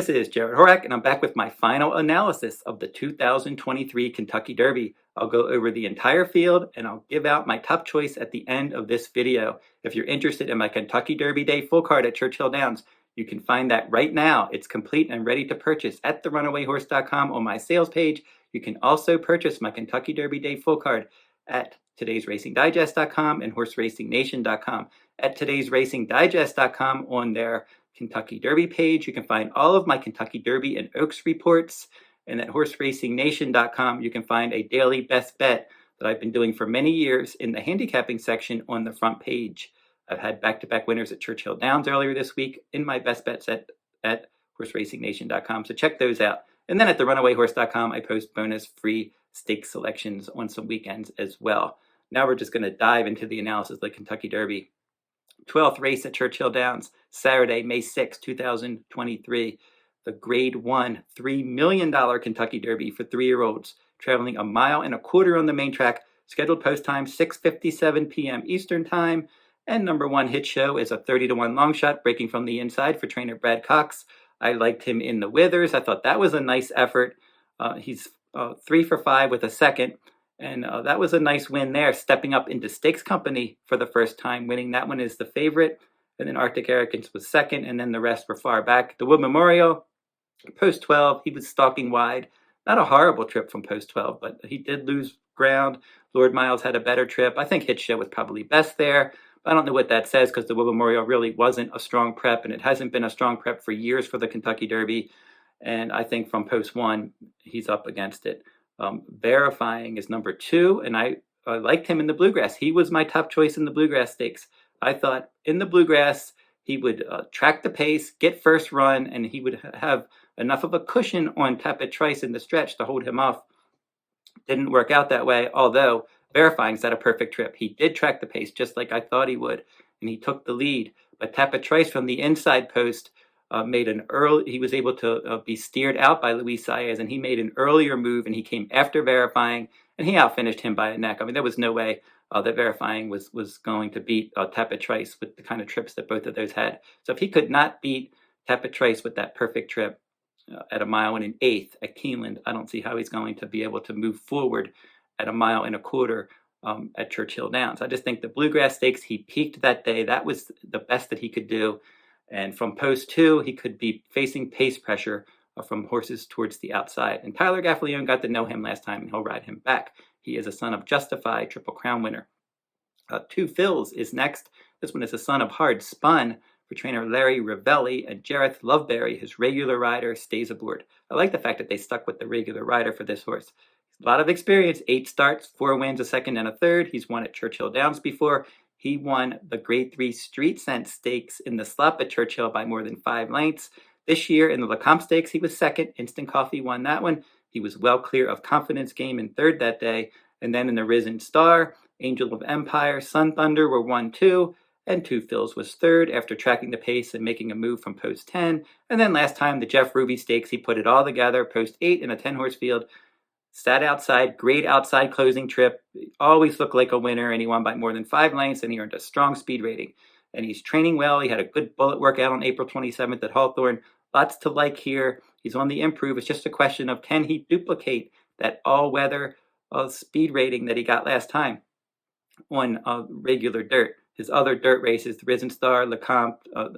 This is Jarrod Horak, and I'm back with my final analysis of the 2023 Kentucky Derby. I'll go over the entire field, and I'll give out my top choice at the end of this video. If you're interested in my Kentucky Derby Day full card at Churchill Downs, you can find that right now. It's complete and ready to purchase at therunawayrhorse.com on my sales page. You can also purchase my Kentucky Derby Day full card at todaysracingdigest.com and horseracing.nation.com. At todaysracingdigest.com on their Kentucky Derby page, you can find all of my Kentucky Derby and Oaks reports. And at horseracing.nation.com, you can find a daily best bet that I've been doing for many years in the handicapping section on the front page. I've had back-to-back winners at Churchill Downs earlier this week in my best bets at horseracing.nation.com, so check those out. And then at therunawayrhorse.com, I post bonus free stake selections on some weekends as well. Now we're just going to dive into the analysis of the Kentucky Derby. 12th race at Churchill Downs, Saturday, May 6, 2023. The Grade 1 $3 million Kentucky Derby for 3-year-olds, traveling 1.25 miles on the main track. Scheduled post time 6:57 p.m. Eastern Time. And number 1 hit show is a 30-1 long shot breaking from the inside for trainer Brad Cox. I liked him in the Withers. I thought that was a nice effort. He's 3 for 5 with a second. And that was a nice win there, stepping up into stakes company for the first time, winning that one as the favorite. And then Arctic Arrogance was second, and then the rest were far back. The Wood Memorial, post 12, he was stalking wide. Not a horrible trip from post 12, but he did lose ground. Lord Miles had a better trip. I think Hit Show was probably best there. I don't know what that says because the Wood Memorial really wasn't a strong prep, and it hasn't been a strong prep for years for the Kentucky Derby. And I think from post 1, he's up against it. Verifying is number 2, and I liked him in the Bluegrass. He was my top choice in the Bluegrass Stakes. I thought in the Bluegrass he would track the pace, get first run, and he would have enough of a cushion on Tapit Trice in the stretch to hold him off. Didn't work out that way, although Verifying's had a perfect trip. He did track the pace just like I thought he would, and he took the lead. But Tapit Trice from the inside post he was able to be steered out by Luis Saez, and he made an earlier move, and he came after Verifying, and he outfinished him by a neck. I mean, there was no way that Verifying was going to beat Tapit Trice with the kind of trips that both of those had. So if he could not beat Tapit Trice with that perfect trip at 1.1 miles at Keeneland, I don't see how he's going to be able to move forward at 1.25 miles at Churchill Downs. I just think the Bluegrass Stakes, he peaked that day. That was the best that he could do. And from post 2, he could be facing pace pressure from horses towards the outside. And Tyler Gaffalione got to know him last time, and he'll ride him back. He is a son of Justify, Triple Crown winner. 2 Phils is next. This one is a son of Hard Spun for trainer Larry Ravelli, and Jareth Loveberry, his regular rider, stays aboard. I like the fact that they stuck with the regular rider for this horse. A lot of experience, 8 starts, 4 wins, a second and a third. He's won at Churchill Downs before. He won the Grade 3 Street Sense Stakes in the slop at Churchill by more than 5 lengths. This year in the Lecomte Stakes, he was second. Instant Coffee won that one. He was well clear of Confidence Game in third that day. And then in the Risen Star, Angel of Empire, Sun Thunder were 1-2, and 2 Phils was third after tracking the pace and making a move from post 10. And then last time, the Jeff Ruby Stakes, he put it all together, post 8 in a 10-horse field. Sat outside, great outside closing trip, always looked like a winner, and he won by more than 5 lengths, and he earned a strong speed rating. And he's training well. He had a good bullet workout on April 27th at Hawthorne. Lots to like here. He's on the improve. It's just a question of can he duplicate that all-weather speed rating that he got last time on regular dirt. His other dirt races, the Risen Star, Lecomte,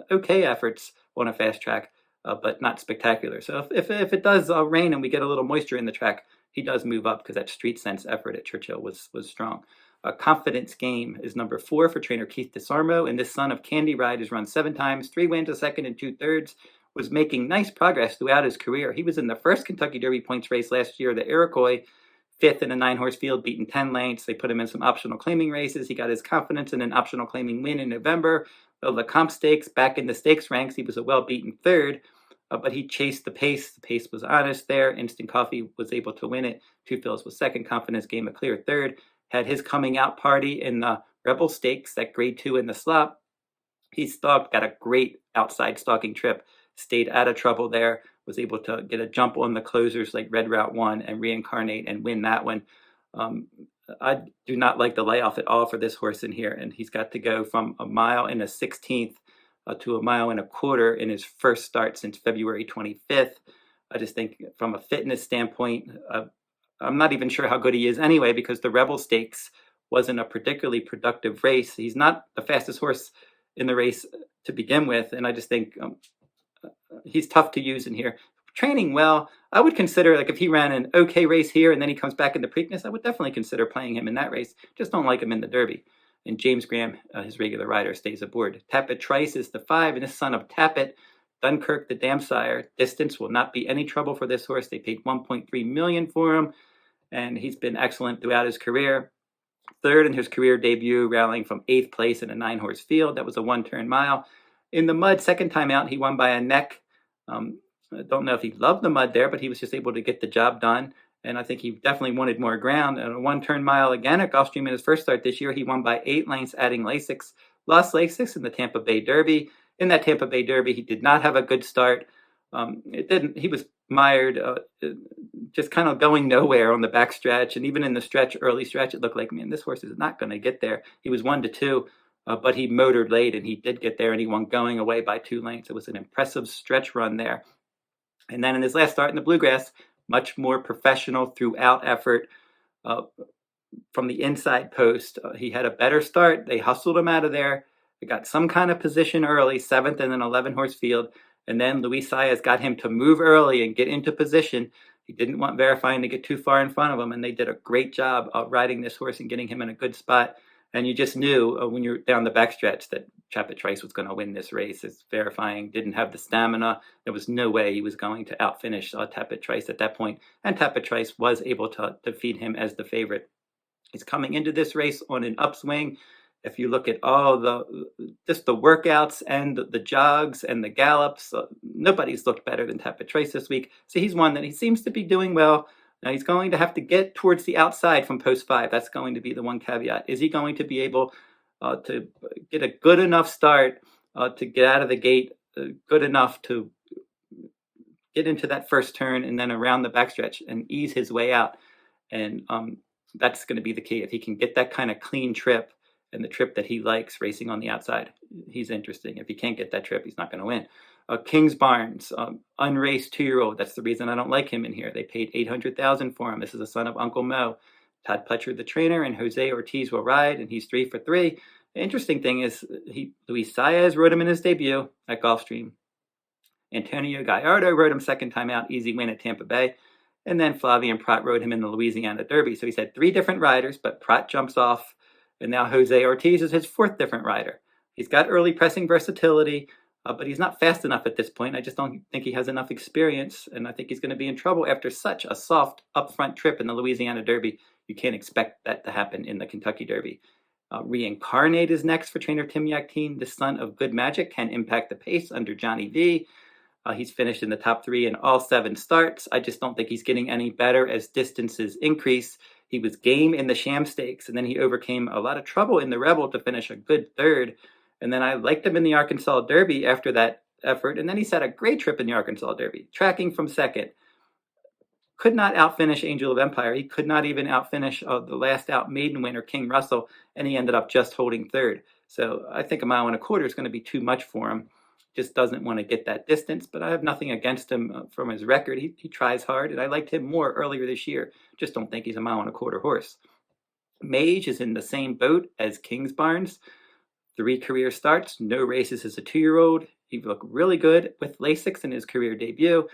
okay efforts on a fast track, but not spectacular. So if it does rain and we get a little moisture in the track, he does move up because that Street Sense effort at Churchill was strong. Confidence Game is number 4 for trainer Keith DeSarmo, and this son of Candy Ride has run 7 times, 3 wins, a second and 2/3, was making nice progress throughout his career. He was in the first Kentucky Derby points race last year, the Iroquois, 5th in a 9-horse field, beaten 10 lengths. They put him in some optional claiming races. He got his confidence in an optional claiming win in November. The Lecomte Stakes, back in the stakes ranks, he was a well-beaten 3rd. But he chased the pace. The pace was honest there. Instant Coffee was able to win it. 2 Phils was second. Confidence Game a clear third. Had his coming out party in the Rebel Stakes, that Grade 2 in the slop. He stalked, got a great outside stalking trip. Stayed out of trouble there. Was able to get a jump on the closers like Red Route 1 and Reincarnate and win that one. I do not like the layoff at all for this horse in here. And he's got to go from 1 mile and a 16th to 1.25 miles in his first start since February 25th. I just think from a fitness standpoint, I'm not even sure how good he is anyway, because the Rebel Stakes wasn't a particularly productive race. He's not the fastest horse in the race to begin with, and I just think he's tough to use in here. Training well, I would consider, like, if he ran an okay race here and then he comes back in the Preakness, I would definitely consider playing him in that race. Just don't like him in the Derby. And James Graham, his regular rider, stays aboard. Tapit Trice is the 5, and this son of Tapit, Dunkirk the Damsire. Distance will not be any trouble for this horse. They paid $1.3 million for him, and he's been excellent throughout his career. Third in his career debut, rallying from 8th place in a 9-horse field. That was a 1-turn mile. In the mud, second time out, he won by a neck. I don't know if he loved the mud there, but he was just able to get the job done. And I think he definitely wanted more ground. And a 1-turn mile again at Gulfstream in his first start this year, he won by 8 lengths, adding Lasix. Lost Lasix in the Tampa Bay Derby. In that Tampa Bay Derby, he did not have a good start. He was mired, just kind of going nowhere on the back stretch. And even in the early stretch, it looked like, man, this horse is not going to get there. He was 1-2. But he motored late, and he did get there, and he won going away by 2 lengths. It was an impressive stretch run there. And then in his last start in the Bluegrass, much more professional throughout effort from the inside post. He had a better start. They hustled him out of there. They got some kind of position early, 7th in an 11-horse field. And then Luis Saez got him to move early and get into position. He didn't want Verifying to get too far in front of him, and they did a great job riding this horse and getting him in a good spot. And you just knew when you're down the backstretch that Tapit Trice was going to win this race. As Verifying didn't have the stamina. There was no way he was going to outfinish Tapit Trice at that point. And Tapit Trice was able to defeat him as the favorite. He's coming into this race on an upswing. If you look at all the workouts and the jogs and the gallops, nobody's looked better than Tapit Trice this week. So he's one that he seems to be doing well. Now he's going to have to get towards the outside from post 5. That's going to be the one caveat. Is he going to be able to get a good enough start to get out of the gate, good enough to get into that first turn and then around the backstretch and ease his way out? And that's going to be the key. If he can get that kind of clean trip and the trip that he likes, racing on the outside, he's interesting. If he can't get that trip, he's not going to win. Kingsbarns, unraced 2-year-old. That's the reason I don't like him in here. They paid $800,000 for him. This is a son of Uncle Mo. Todd Pletcher, the trainer, and Jose Ortiz will ride, and he's 3 for 3. The interesting thing is Luis Saez rode him in his debut at Gulfstream. Antonio Gallardo rode him second time out, easy win at Tampa Bay. And then Flavien Prat rode him in the Louisiana Derby. So he's had 3 different riders, but Prat jumps off, and now Jose Ortiz is his 4th different rider. He's got early pressing versatility. But he's not fast enough at this point. I just don't think he has enough experience, and I think he's going to be in trouble after such a soft upfront trip in the Louisiana Derby. You can't expect that to happen in the Kentucky Derby. Reincarnate is next for trainer Tim Yakteen. The son of Good Magic can impact the pace under Johnny V. He's finished in the top 3 in all 7 starts. I just don't think he's getting any better as distances increase. He was game in the Sham Stakes, and then he overcame a lot of trouble in the Rebel to finish a good 3rd. And then I liked him in the Arkansas Derby after that effort. And then he's had a great trip in the Arkansas Derby, tracking from 2nd. Could not outfinish Angel of Empire. He could not even outfinish the last out maiden winner, King Russell. And he ended up just holding 3rd. So I think 1.25 miles is going to be too much for him. Just doesn't want to get that distance. But I have nothing against him from his record. He tries hard. And I liked him more earlier this year. Just don't think he's 1.25 mile horse. Mage is in the same boat as Kingsbarns. 3 career starts, no races as a 2-year-old. He looked really good with Lasix in his career debut.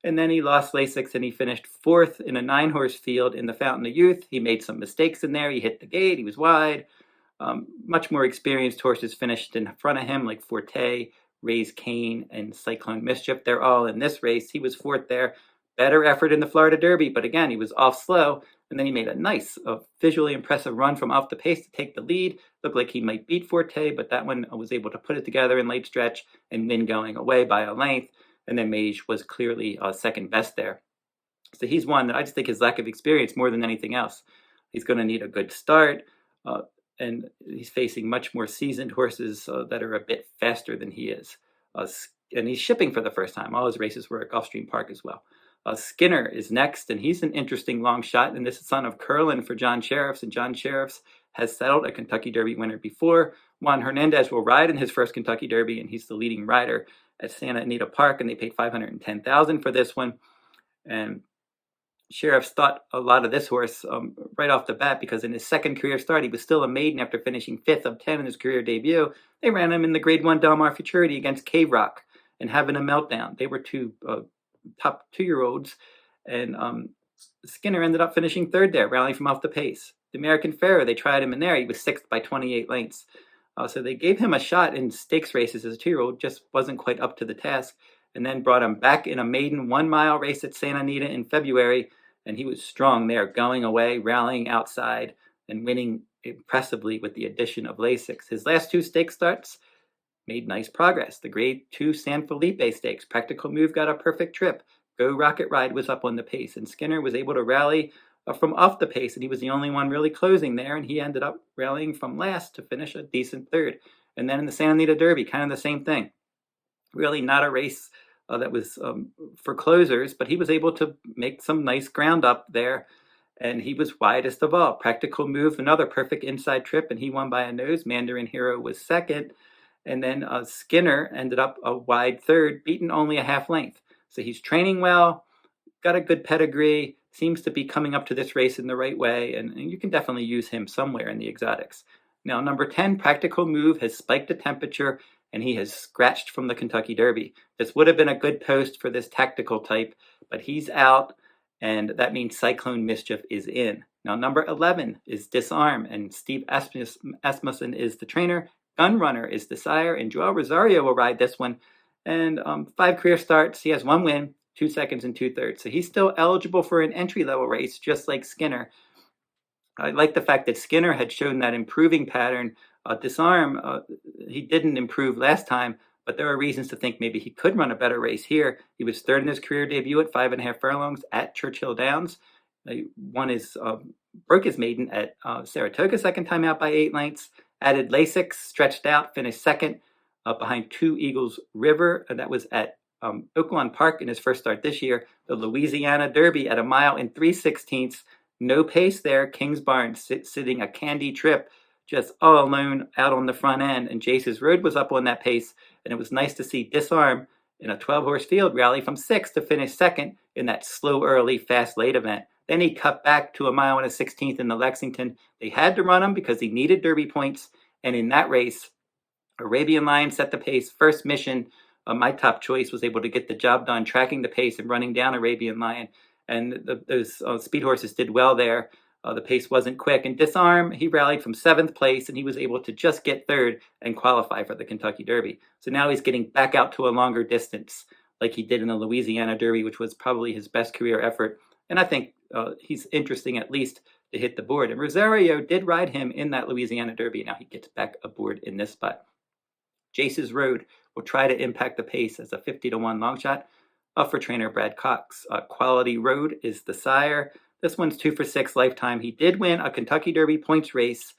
And then he lost Lasix and he finished 4th in a 9-horse field in the Fountain of Youth. He made some mistakes in there. He hit the gate. He was wide. Much more experienced horses finished in front of him, like Forte, Ray's Cain, and Cyclone Mischief. They're all in this race. He was 4th there. Better effort in the Florida Derby, but again, he was off slow. And then he made a nice, visually impressive run from off the pace to take the lead. Looked like he might beat Forte, but that one was able to put it together in late stretch and win going away by a length. And then Mage was clearly second best there. So he's one that I just think his lack of experience more than anything else. He's going to need a good start. And he's facing much more seasoned horses that are a bit faster than he is. And he's shipping for the first time. All his races were at Gulfstream Park as well. Skinner is next, and he's an interesting long shot. And this is son of Curlin for John Sheriffs. And John Sheriffs has settled a Kentucky Derby winner before, Juan Hernandez will ride in his first Kentucky Derby, and he's the leading rider at Santa Anita Park, and they paid $510,000 for this one. And sheriffs thought a lot of this horse right off the bat, because in his second career start, he was still a maiden after finishing 5th of 10 in his career debut. They ran him in the Grade 1 Del Mar Futurity against Cave Rock and having a meltdown. They were two top 2-year-olds, and Skinner ended up finishing 3rd there, rallying from off the pace. The American Pharaoh, they tried him in there. He was 6th by 28 lengths. So they gave him a shot in stakes races as a 2-year-old, just wasn't quite up to the task, and then brought him back in a maiden 1-mile race at Santa Anita in February, and he was strong there, going away, rallying outside, and winning impressively with the addition of Lasix. His last 2 stake starts made nice progress. The Grade 2 San Felipe Stakes, Practical Move got a perfect trip. Go Rocket Ride was up on the pace, and Skinner was able to rally from off the pace, and he was the only one really closing there, and he ended up rallying from last to finish a decent 3rd. And then in the Santa Anita Derby, kind of the same thing. Really not a race that was for closers, but he was able to make some nice ground up there, and he was widest of all. Practical Move, another perfect inside trip, and he won by a nose. Mandarin Hero was 2nd, and then Skinner ended up a wide 3rd, beaten only a half length. So he's training well, got a good pedigree, seems to be coming up to this race in the right way, and you can definitely use him somewhere in the exotics. Now, number 10, Practical Move, has spiked the temperature, and he has scratched from the Kentucky Derby. This would have been a good post for this tactical type, but he's out, and that means Cyclone Mischief is in. Now, number 11 is Disarm, and Steve Asmussen is the trainer. Gunrunner is the sire, and Joel Rosario will ride this one. And 5 career starts. He has 1 win, 2 seconds, and 2/3. So he's still eligible for an entry-level race, just like Skinner. I like the fact that Skinner had shown that improving pattern. Disarm, he didn't improve last time, but there are reasons to think maybe he could run a better race here. He was 3rd in his career debut at 5.5 furlongs at Churchill Downs. He broke his maiden at Saratoga 2nd time out by 8 lengths. Added Lasix, stretched out, finished 2nd behind 2 Eagles River. That was at Oaklawn Park in his first start this year. The Louisiana Derby at 1 mile and 3/16. No pace there. Kingsbarns sitting a candy trip, just all alone out on the front end. And Jace's Road was up on that pace. And it was nice to see Disarm in a 12-horse field rally from 6th to finish 2nd in that slow early, fast late event. Then he cut back to 1 mile and a 16th in the Lexington. They had to run him because he needed Derby points. And in that race, Arabian Lion set the pace. First mission, my top choice, was able to get the job done, tracking the pace and running down Arabian Lion. And those speed horses did well there. The pace wasn't quick. And Disarm, he rallied from 7th place, and he was able to just get 3rd and qualify for the Kentucky Derby. So now he's getting back out to a longer distance like he did in the Louisiana Derby, which was probably his best career effort. And I think he's interesting at least to hit the board. And Rosario did ride him in that Louisiana Derby. Now he gets back aboard in this spot. Jace's Road will try to impact the pace as a 50-1 long shot for trainer Brad Cox. Quality Road is the sire. This one's 2 for 6 lifetime. He did win a Kentucky Derby points race.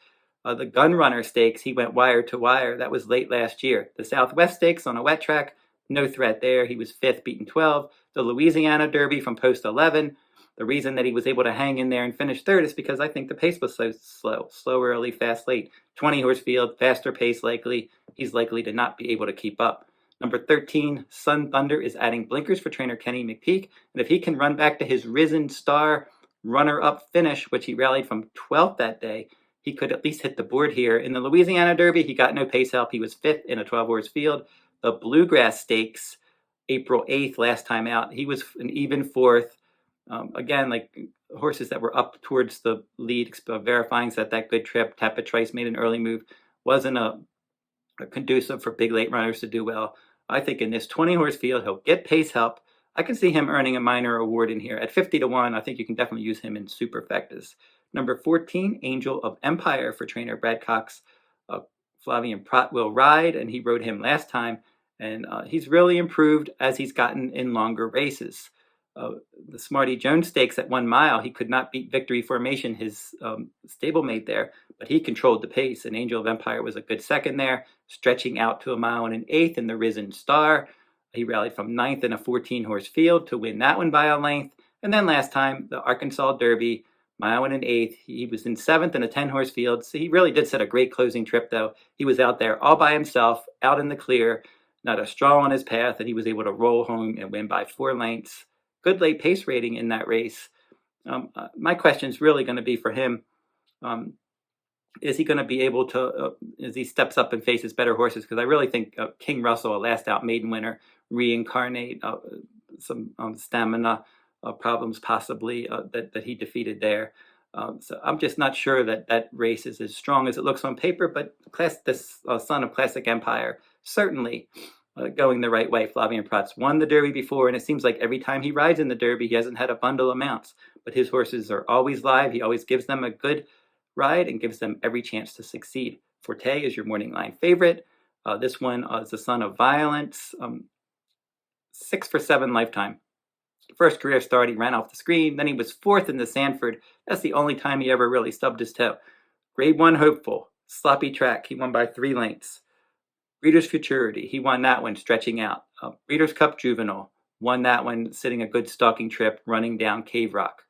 The Gunrunner Stakes, he went wire to wire. That was late last year. The Southwest Stakes on a wet track, no threat there. He was 5th, beaten 12. The Louisiana Derby from post 11. The reason that he was able to hang in there and finish 3rd is because I think the pace was so slow. Slow early, fast late. 20-horse field, faster pace likely. He's likely to not be able to keep up. Number 13, Sun Thunder, is adding blinkers for trainer Kenny McPeak. And if he can run back to his Risen Star runner-up finish, which he rallied from 12th that day, he could at least hit the board here. In the Louisiana Derby, he got no pace help. He was 5th in a 12-horse field. The Bluegrass Stakes, April 8th, last time out, he was an even 4th. Again, like horses that were up towards the lead, verifying that good trip. Tapit Trice made an early move. Wasn't a conducive for big late runners to do well. I think in this 20-horse field, he'll get pace help. I can see him earning a minor award in here. At 50-1, I think you can definitely use him in superfectas. Number 14, Angel of Empire for trainer Brad Cox. Flavian Prat will ride, and he rode him last time. And he's really improved as he's gotten in longer races. The Smarty Jones Stakes at 1 mile, he could not beat Victory Formation, his stablemate there, but he controlled the pace, and Angel of Empire was a good 2nd there, stretching out to 1 mile and 1/8 in the Risen Star. He rallied from 9th in a 14-horse field to win that one by a length. And then last time, the Arkansas Derby, mile and an eighth. He was in seventh in a 10-horse field. So he really did set a great closing trip, though. He was out there all by himself, out in the clear, not a straw on his path, and he was able to roll home and win by 4 lengths. Good late pace rating in that race. My question is really going to be for him. Is he going to be able to, as he steps up and faces better horses? Because I really think King Russell, a last out maiden winner, Reincarnate, some stamina problems possibly that he defeated there. So I'm just not sure that race is as strong as it looks on paper, but this son of Classic Empire certainly going the right way. Flavien Prat's won the Derby before, and it seems like every time he rides in the Derby, he hasn't had a bundle of mounts, but his horses are always live. He always gives them a good ride and gives them every chance to succeed. Forte is your morning line favorite. This one is the son of violence. 6 for 7 lifetime. First career start, he ran off the screen. Then he was 4th in the Sanford. That's the only time he ever really stubbed his toe. Grade 1 hopeful. Sloppy track. He won by 3 lengths. Breeders' Futurity. He won that one stretching out. Breeders' Cup Juvenile. Won that one sitting a good stalking trip running down Cave Rock.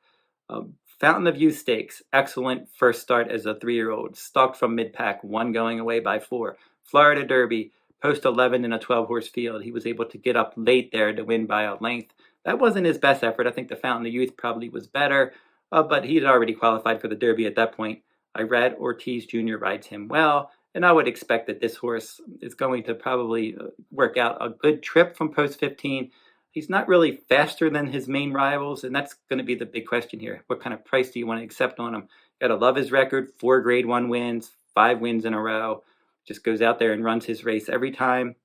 Fountain of Youth Stakes. Excellent first start as a 3-year-old. Stalked from mid-pack. 1 going away by 4. Florida Derby. Post 11 in a 12-horse field. He was able to get up late there to win by a length. That wasn't his best effort. I think the Fountain of Youth probably was better, but he had already qualified for the Derby at that point. Irad Ortiz Jr. rides him well, and I would expect that this horse is going to probably work out a good trip from post 15. He's not really faster than his main rivals, and that's going to be the big question here. What kind of price do you want to accept on him? Got to love his record, 4 grade 1 wins, 5 wins in a row. Just goes out there and runs his race every time.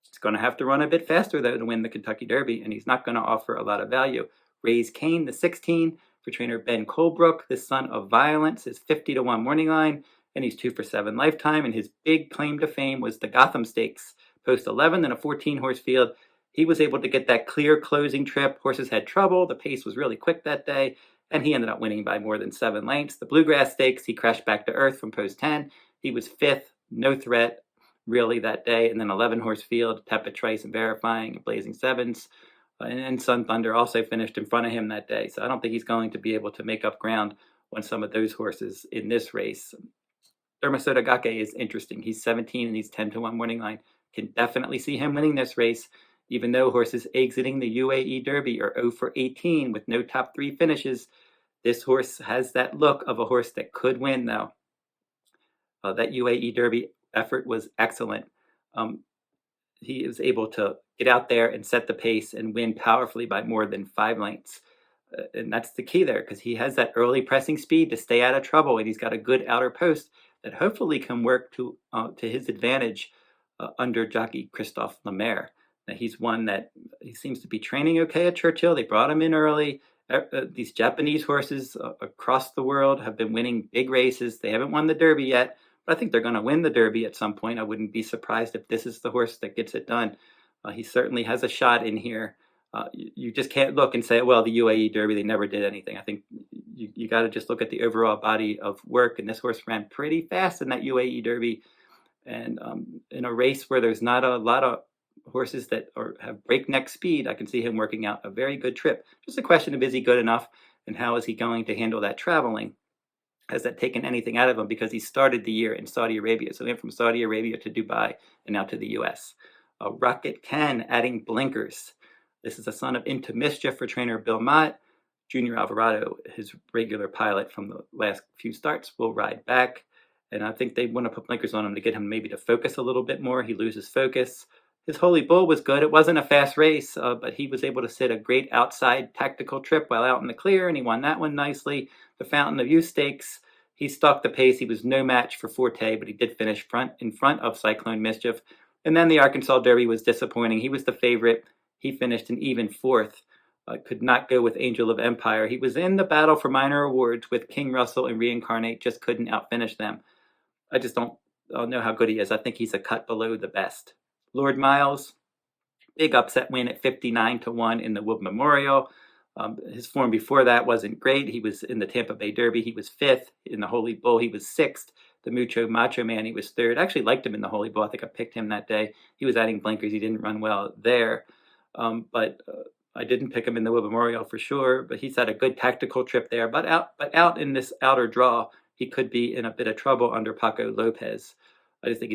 He's going to have to run a bit faster, though, to win the Kentucky Derby, and he's not going to offer a lot of value. Raise Cain, the 16, for trainer Ben Colebrook, the son of violence, is 50 to 1 morning line, and he's 2 for 7 lifetime, and his big claim to fame was the Gotham Stakes. Post 11 in a 14-horse field. He was able to get that clear closing trip. Horses had trouble. The pace was really quick that day, and he ended up winning by more than 7 lengths. The Bluegrass Stakes, he crashed back to earth from post 10. He was 5th, no threat really that day, and then 11-horse field, Tapit Trice and Verifying and Blazing Sevens, and Sun Thunder also finished in front of him that day. So I don't think he's going to be able to make up ground on some of those horses in this race. Derma Sotogake is interesting. He's 17 and he's 10 to 1 morning line. Can definitely see him winning this race, even though horses exiting the UAE Derby are 0 for 18 with no top 3 finishes. This horse has that look of a horse that could win, though. That UAE Derby effort was excellent. He was able to get out there and set the pace and win powerfully by more than 5 lengths. And that's the key there, because he has that early pressing speed to stay out of trouble, and he's got a good outer post that hopefully can work to his advantage under jockey Christophe Lemaire. Now, he's one that he seems to be training okay at Churchill. They brought him in early. These Japanese horses across the world have been winning big races. They haven't won the Derby yet, but I think they're going to win the Derby at some point. I wouldn't be surprised if this is the horse that gets it done. He certainly has a shot in here. You just can't look and say, well, the UAE Derby, they never did anything. I think you got to just look at the overall body of work, and this horse ran pretty fast in that UAE Derby. And in a race where there's not a lot of horses that have breakneck speed, I can see him working out a very good trip. Just a question of, is he good enough, and how is he going to handle that traveling? Has that taken anything out of him? Because he started the year in Saudi Arabia. So he went from Saudi Arabia to Dubai and now to the U.S. Rocket Ken adding blinkers. This is a son of Into Mischief for trainer Bill Mott. Junior Alvarado, his regular pilot from the last few starts, will ride back. And I think they want to put blinkers on him to get him maybe to focus a little bit more. He loses focus. His Holy Bull was good. It wasn't a fast race, but he was able to sit a great outside tactical trip while out in the clear, and he won that one nicely. The Fountain of Youth Stakes, he stalked the pace. He was no match for Forte, but he did finish in front of Cyclone Mischief. And then the Arkansas Derby was disappointing. He was the favorite. He finished an even 4th. Could not go with Angel of Empire. He was in the battle for minor awards with King Russell and Reincarnate, just couldn't outfinish them. I just don't know how good he is. I think he's a cut below the best. Lord Miles, big upset win at 59 to 1 in the Wood Memorial. His form before that wasn't great. He was in the Tampa Bay Derby. He was 5th. In the Holy Bull, he was 6th. The Mucho Macho Man, he was 3rd. I actually liked him in the Holy Bull. I think I picked him that day. He was adding blinkers. He didn't run well there. But I didn't pick him in the Will Memorial for sure, but he's had a good tactical trip there. But out in this outer draw, he could be in a bit of trouble under Paco Lopez. I just think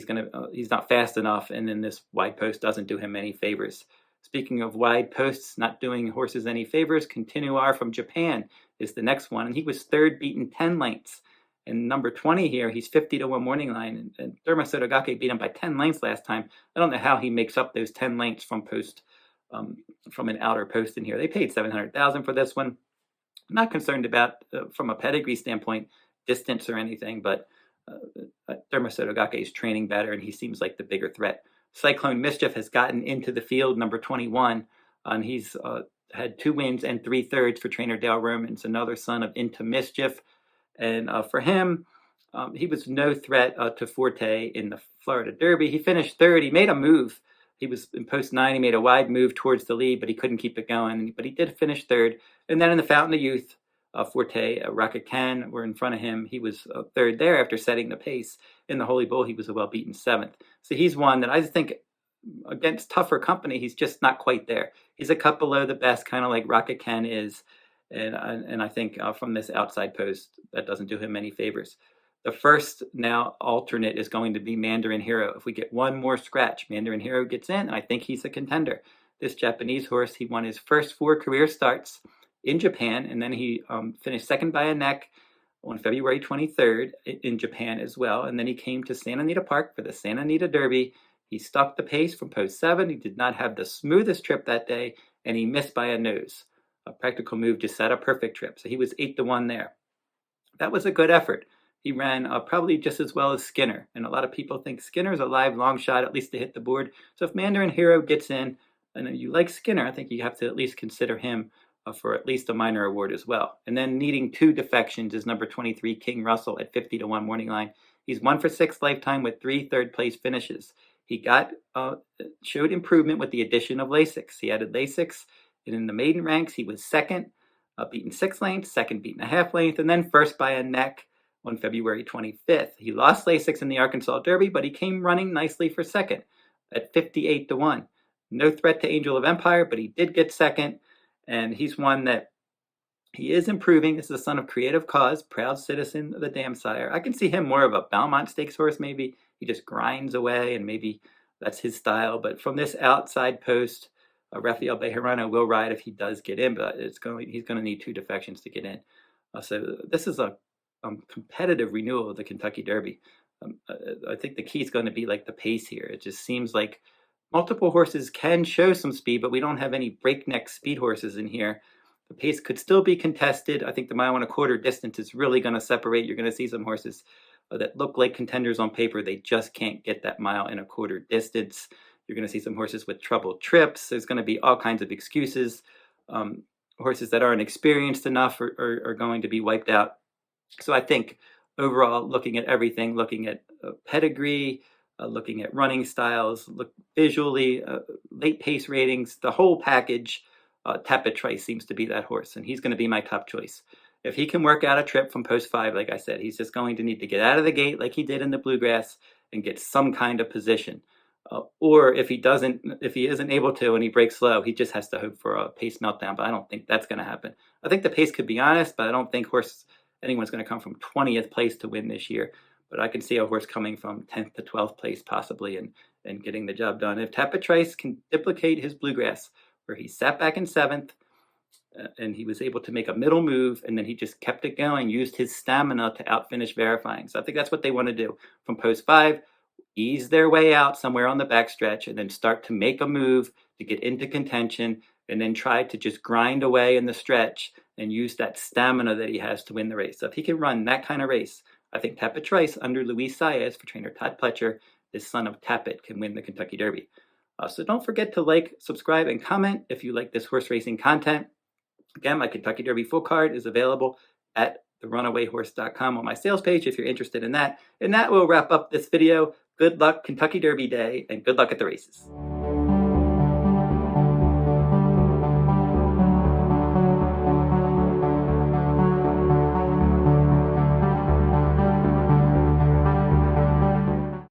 he's not fast enough, and then this wide post doesn't do him any favors. Speaking of wide posts not doing horses any favors, Continuar from Japan is the next one, and he was third, beaten 10 lengths. And number 20 here, he's 50 to 1 morning line, and Derma Sotogake beat him by 10 lengths last time. I don't know how he makes up those 10 lengths from an outer post in here. They paid $700,000 for this one. I'm not concerned about, from a pedigree standpoint, distance or anything, but Derma Sotogake is training better, and he seems like the bigger threat. Cyclone Mischief has gotten into the field, number 21, and he's had 2 wins and 3/3 for trainer Dale Romans, another son of Into Mischief. And for him, he was no threat to Forte in the Florida Derby. He finished third. He made a move. He was in post 9. He made a wide move towards the lead, but he couldn't keep it going. But he did finish third. And then in the Fountain of Youth, Forte, Cain were in front of him. He was third there after setting the pace. In the Holy Bull, he was a well-beaten 7th. So he's one that I think against tougher company, he's just not quite there. He's a cut below the best, kind of like Cain is. And I think from this outside post, that doesn't do him any favors. The first now alternate is going to be Mandarin Hero. If we get one more scratch, Mandarin Hero gets in, and I think he's a contender. This Japanese horse, he won his first 4 career starts in Japan, and then he finished second by a neck on February 23rd in Japan as well. And then he came to Santa Anita Park for the Santa Anita Derby. He stuck the pace from post 7. He did not have the smoothest trip that day, and he missed by a nose. A practical move to set a perfect trip. So he was 8 to 1 there. That was a good effort. He ran probably just as well as Skinner. And a lot of people think Skinner's a live long shot, at least to hit the board. So if Mandarin Hero gets in, and you like Skinner, I think you have to at least consider him for at least a minor award as well. And then needing 2 defections is number 23, King Russell at 50 to 1 morning line. He's 1 for 6 lifetime with 3 third-place finishes. He showed improvement with the addition of Lasix. He added Lasix. And in the maiden ranks, he was second, beaten 6 lengths, second beaten a half length, and then first by a neck on February 25th. He lost Lasix in the Arkansas Derby, but he came running nicely for second at 58 to 1. No threat to Angel of Empire, but he did get second, and he's one that he is improving. This is a son of Creative Cause, proud citizen of the Dam Sire. I can see him more of a Belmont Stakes horse, maybe. He just grinds away, and maybe that's his style. But from this outside post, Rafael Bejarano will ride if he does get in, but he's going to need 2 defections to get in. So this is a competitive renewal of the Kentucky Derby. I think the key is going to be like the pace here. It just seems like multiple horses can show some speed, but we don't have any breakneck speed horses in here. The pace could still be contested. I think the 1 1/4 distance is really going to separate. You're going to see some horses that look like contenders on paper. They just can't get that 1 1/4 distance. You're going to see some horses with troubled trips. There's going to be all kinds of excuses. Horses that aren't experienced enough are going to be wiped out. So I think overall, looking at everything, looking at pedigree, looking at running styles, visually, late pace ratings, the whole package, Tapit Trice seems to be that horse, and he's going to be my top choice. If he can work out a trip from post 5, like I said, he's just going to need to get out of the gate like he did in the Bluegrass and get some kind of position. Or if he isn't able to and he breaks slow, he just has to hope for a pace meltdown. But I don't think that's going to happen. I think the pace could be honest, but I don't think anyone's going to come from 20th place to win this year. But I can see a horse coming from 10th to 12th place possibly and getting the job done. If Tapit Trice can duplicate his Bluegrass, where he sat back in 7th and he was able to make a middle move, and then he just kept it going, used his stamina to outfinish Verifying. So I think that's what they want to do from post 5. Ease their way out somewhere on the backstretch and then start to make a move to get into contention, and then try to just grind away in the stretch and use that stamina that he has to win the race. So if he can run that kind of race, I think Tapit Trice under Luis Saez for trainer Todd Pletcher, this son of Tapit, can win the Kentucky Derby. So don't forget to like, subscribe, and comment if you like this horse racing content. Again, my Kentucky Derby full card is available at therunawayhorse.com on my sales page if you're interested in that. And that will wrap up this video. Good luck Kentucky Derby Day, and good luck at the races.